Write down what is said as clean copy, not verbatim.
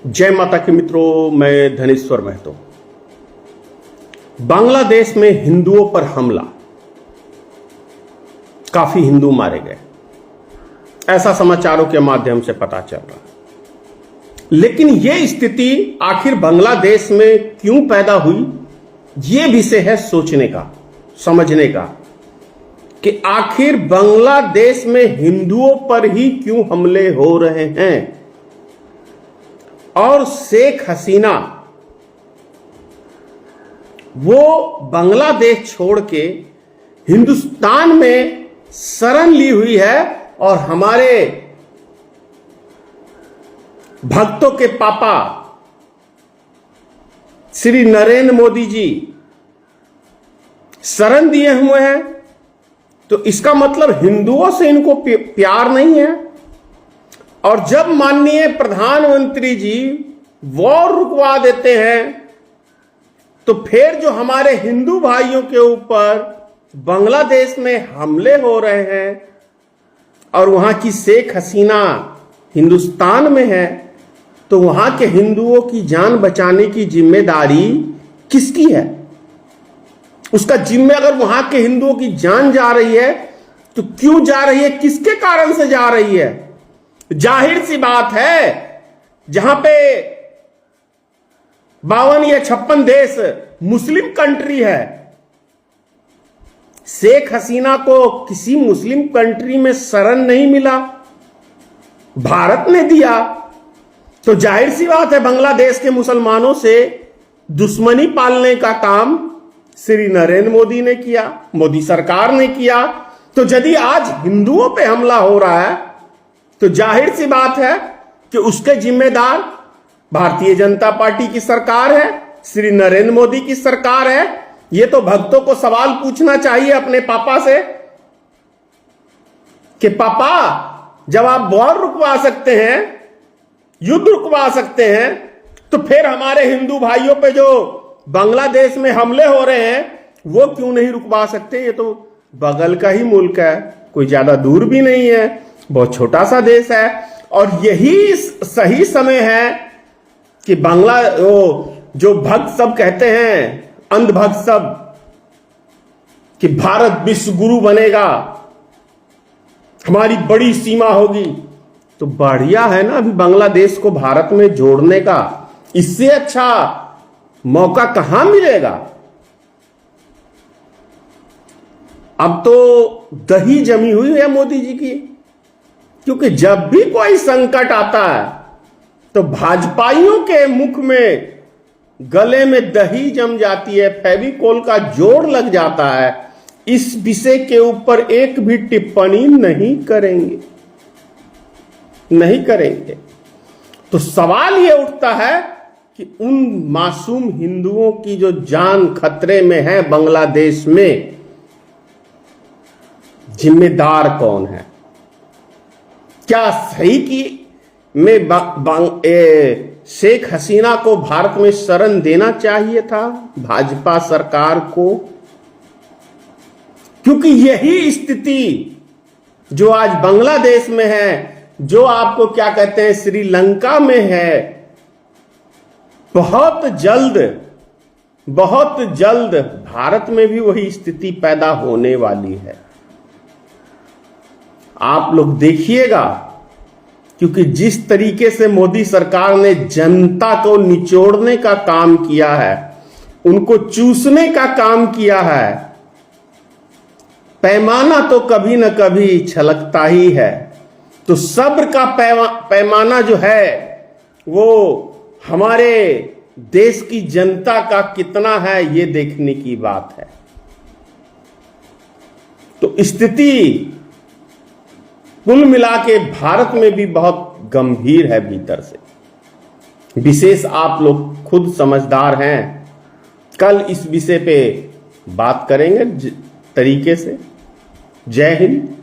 जय माता के मित्रों, मैं धनेश्वर महतो। बांग्लादेश में हिंदुओं पर हमला, काफी हिंदू मारे गए, ऐसा समाचारों के माध्यम से पता चल रहा है। लेकिन यह स्थिति आखिर बांग्लादेश में क्यों पैदा हुई, यह विषय है सोचने का, समझने का कि आखिर बांग्लादेश में हिंदुओं पर ही क्यों हमले हो रहे हैं। और शेख हसीना वो बांग्लादेश छोड़ के हिंदुस्तान में शरण ली हुई है और हमारे भक्तों के पापा श्री नरेंद्र मोदी जी शरण दिए हुए हैं। तो इसका मतलब हिंदुओं से इनको प्यार नहीं है। और जब माननीय प्रधानमंत्री जी वॉर रुकवा देते हैं तो फिर जो हमारे हिंदू भाइयों के ऊपर बांग्लादेश में हमले हो रहे हैं और वहां की शेख हसीना हिंदुस्तान में है, तो वहां के हिंदुओं की जान बचाने की जिम्मेदारी किसकी है? उसका जिम्मे अगर वहां के हिंदुओं की जान जा रही है तो क्यों जा रही है, किसके कारण से जा रही है? जाहिर सी बात है, जहां पे 52 या 56 देश मुस्लिम कंट्री है, शेख हसीना को किसी मुस्लिम कंट्री में शरण नहीं मिला, भारत ने दिया। तो जाहिर सी बात है बांग्लादेश के मुसलमानों से दुश्मनी पालने का काम श्री नरेंद्र मोदी ने किया, मोदी सरकार ने किया। तो यदि आज हिंदुओं पे हमला हो रहा है तो जाहिर सी बात है कि उसके जिम्मेदार भारतीय जनता पार्टी की सरकार है, श्री नरेंद्र मोदी की सरकार है। यह तो भक्तों को सवाल पूछना चाहिए अपने पापा से कि पापा, जब आप वॉर रुकवा सकते हैं, युद्ध रुकवा सकते हैं, तो फिर हमारे हिंदू भाइयों पे जो बांग्लादेश में हमले हो रहे हैं वो क्यों नहीं रुकवा सकते? ये तो बगल का ही मुल्क है, कोई ज्यादा दूर भी नहीं है, बहुत छोटा सा देश है। और यही सही समय है कि जो भक्त सब कहते हैं, अंधभक्त सब, कि भारत विश्व गुरु बनेगा, हमारी बड़ी सीमा होगी। तो बढ़िया है ना अभी बांग्लादेश को भारत में जोड़ने का, इससे अच्छा मौका कहां मिलेगा? अब तो दही जमी हुई है मोदी जी की, क्योंकि जब भी कोई संकट आता है तो भाजपाइयों के मुख में, गले में दही जम जाती है, फेविकोल का जोड़ लग जाता है। इस विषय के ऊपर एक भी टिप्पणी नहीं करेंगे। तो सवाल यह उठता है कि उन मासूम हिंदुओं की जो जान खतरे में है बांग्लादेश में, जिम्मेदार कौन है? क्या सही की में शेख हसीना को भारत में शरण देना चाहिए था भाजपा सरकार को? क्योंकि यही स्थिति जो आज बांग्लादेश में है, जो आपको क्या कहते हैं श्रीलंका में है, बहुत जल्द भारत में भी वही स्थिति पैदा होने वाली है। आप लोग देखिएगा, क्योंकि जिस तरीके से मोदी सरकार ने जनता को निचोड़ने का काम किया है, उनको चूसने का काम किया है, पैमाना तो कभी न कभी छलकता ही है। तो सब्र का पैमाना जो है वो हमारे देश की जनता का कितना है, ये देखने की बात है। तो स्थिति कुल मिला के भारत में भी बहुत गंभीर है भीतर से। विशेष आप लोग खुद समझदार हैं, कल इस विषय पे बात करेंगे तरीके से। जय हिंद।